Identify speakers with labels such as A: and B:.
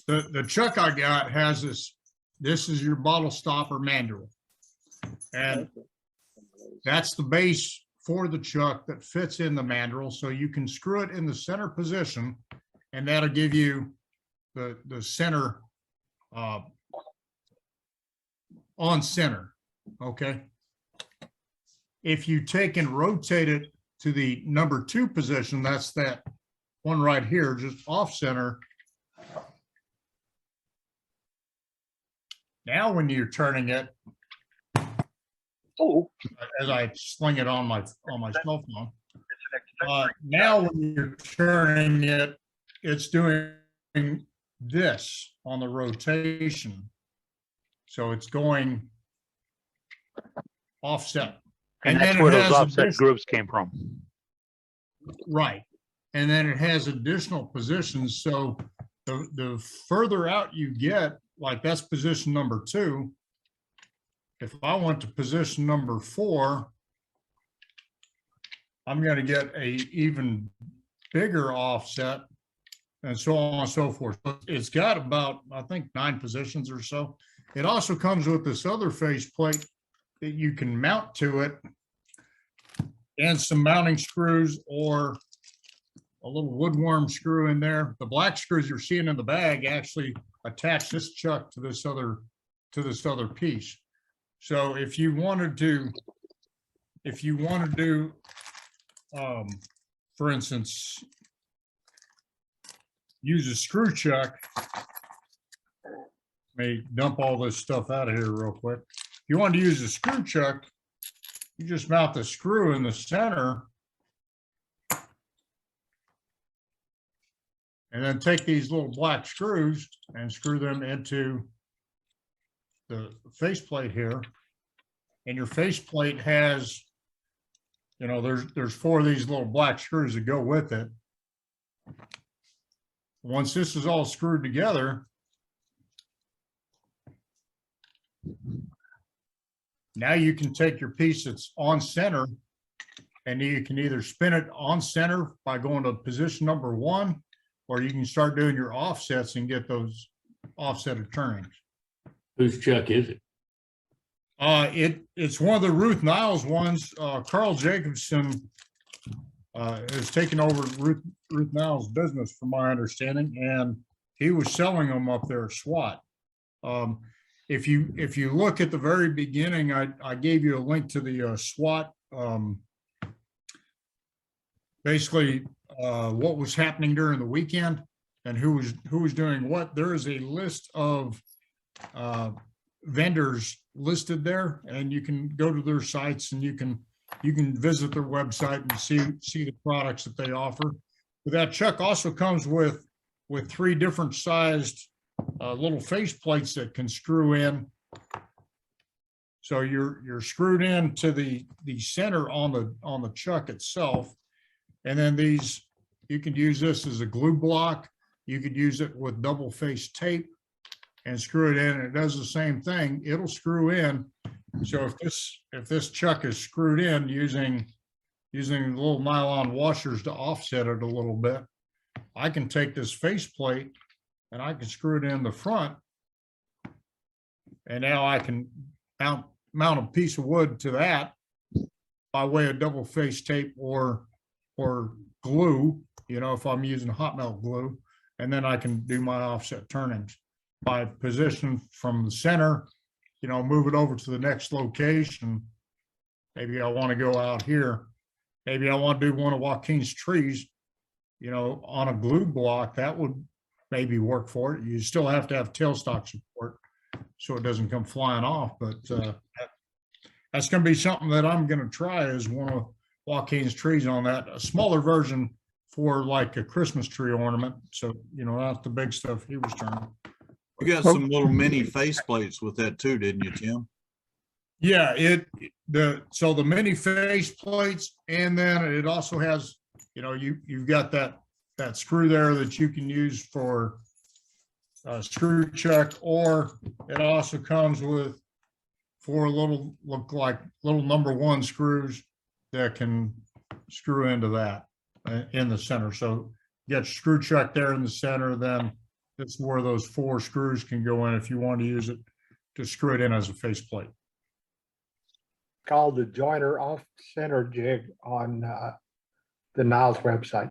A: The chuck I got has this is your bottle stopper manual. And that's the base for the chuck that fits in the mandrel. So you can screw it in the center position and that'll give you the center on center. Okay. If you take and rotate it to the number 2 position, that's that one right here, just off center. Now, when you're turning it, as I sling it on my cell phone, now when you're turning it, it's doing this on the rotation. So it's going offset.
B: And that's where those offset grooves came from.
A: Right. And then it has additional positions. So the further out you get, like that's position number 2. If I went to position number 4, I'm going to get a even bigger offset and so on and so forth. It's got about, I think, 9 positions or so. It also comes with this other face plate that you can mount to it and some mounting screws or a little woodworm screw in there. The black screws you're seeing in the bag actually attach this chuck to this other piece. So if you wanted to for instance, use a screw chuck, may dump all this stuff out of here real quick. If you want to use a screw chuck, you just mount the screw in the center and then take these little black screws and screw them into the faceplate here. And your faceplate has, you know, there's 4 of these little black screws that go with it. Once this is all screwed together, now you can take your piece that's on center and you can either spin it on center by going to position number 1, or you can start doing your offsets and get those offsetted turnings.
C: Whose chuck is it?
A: It's one of the Ruth Niles ones. Carl Jacobson has taken over Ruth Niles' business, from my understanding, and he was selling them up there at SWAT. If you look at the very beginning, I gave you a link to the SWAT, basically what was happening during the weekend and who was doing what. There is a list of vendors listed there, and you can go to their sites and you can visit their website and see the products that they offer. But that chuck also comes with 3 different sized little face plates that can screw in. So you're screwed into the center on the chuck itself, and then these, you could use this as a glue block. You could use it with double face tape and screw it in, and it does the same thing. It'll screw in. So if this chuck is screwed in using little nylon washers to offset it a little bit, I can take this face plate and I can screw it in the front, and now I can mount a piece of wood to that by way of double face tape or glue, you know, if I'm using hot melt glue, and then I can do my offset turnings by position from the center, you know, move it over to the next location. Maybe I want to go out here. Maybe I want to do one of Joaquin's trees, you know, on a glue block. That would maybe work for it. You still have to have tailstock support so it doesn't come flying off, but that's going to be something that I'm going to try, is one of Joaquin's trees on that, a smaller version for like a Christmas tree ornament. So, you know, not the big stuff he was turning.
D: You got some little mini face plates with that too, didn't you, Tim?
A: Yeah, so the mini face plates, and then it also has, you know, you've got that screw there that you can use for a screw chuck, or it also comes with 4 little, look like little number 1 screws that can screw into that in the center. So you got your screw chuck there in the center, then That's where those 4 screws can go in if you want to use it to screw it in as a faceplate.
E: Called the joiner off center jig on the Niles website.